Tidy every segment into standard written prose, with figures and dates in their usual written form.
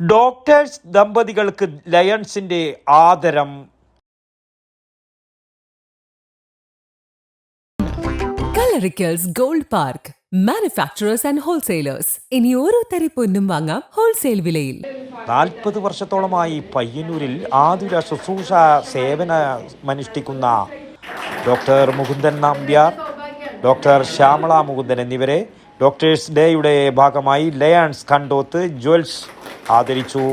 Doctors ദമ്പതികൾക്ക് ലയൺസിന്റെ ആദരം. Kalarickals gold park, manufacturers and wholesalers. ഇനി ഓരോ തരി പൊന്നും വാങ്ങാം ഹോൾസെയിൽ വിലയിൽ. 40 വർഷത്തോളമായി പയ്യന്നൂരിൽ ആതുര ശുശ്രൂഷ സേവനമനുഷ്ഠിക്കുന്ന ഡോക്ടർ മുകുന്ദൻ നമ്പ്യാർ, ഡോക്ടർ ശ്യാമള മുകുന്ദൻ എന്നിവരെ ഡോക്ടേഴ്സ് ഡേയുടെ ഭാഗമായി ലയൺസ് കണ്ടോത്ത് ജ്വൽസ് ആദരിച്ചു.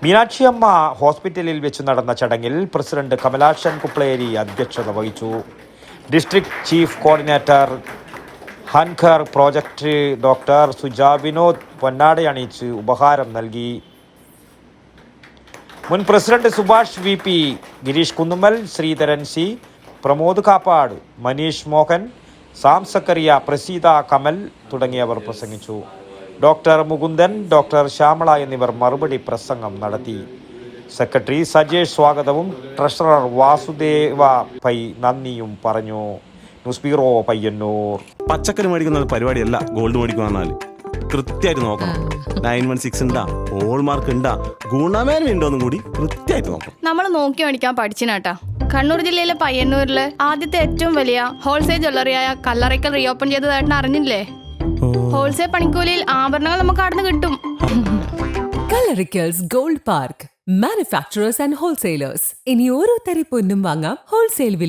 മീനാക്ഷിയമ്മ ഹോസ്പിറ്റലിൽ വെച്ച് നടന്ന ചടങ്ങിൽ പ്രസിഡന്റ് കമലാക്ഷൻ കുപ്ലേരി അധ്യക്ഷത വഹിച്ചു. District chief coordinator hunger project doctor Suja Vinod പൊന്നാടയണിയിച്ച് ഉപഹാരം നൽകി. മുൻ president Subhash VP, Girish Kunnummal, Sreedharan C, Pramod Kappad, Manish Mohan, Sam Zachariah, Praseetha Kamal തുടങ്ങിയവർ പ്രസംഗിച്ചു. ഡോക്ടർ മുകുന്ദൻ, ഡോക്ടർ ശ്യാമള എന്നിവർ മറുപടി പ്രസംഗം നടത്തി. സെക്രട്ടറി സജേഷ് സ്വാഗതവും ട്രഷറർ വാസുദേവ പൈ നന്ദിയും പറഞ്ഞു. News bureau, Payyanur. പച്ചക്കറി മേടിക്കുന്ന പരിപാടിയല്ല ഗോൾഡ് മേടിക്കുക. കൃത്യമായിട്ട് നോക്കണം. 916 ഉണ്ടാ, ഹോൾമാർക്ക് ഉണ്ടാ, ഗുണമേന്മ ഉണ്ടോന്നും കൂടി കൃത്യമായിട്ട് നോക്കണം. നമ്മൾ നോക്കി മേടിക്കാൻ പഠിച്ചിനാട്ടാ. കണ്ണൂർ ജില്ലയിലെ പയ്യന്നൂരിലെ ആദ്യത്തെ ഏറ്റവും വലിയ ഹോൾസെയിൽ ജ്വല്ലറിയായ കല്ലറയ്ക്കൽ റീഓപ്പൺ ചെയ്തതായിട്ട് അറിഞ്ഞില്ലേ? ഹോൾസെയിൽ പണിക്കൂലിയിൽ ആഭരണങ്ങൾ നമുക്ക് അവിടെ നിന്ന് കിട്ടും. Kalarickals gold park, manufacturers and wholesalers. ഇനി ഓരോ തരി പൊന്നും വാങ്ങാം ഹോൾസെയിൽ വിലയിൽ.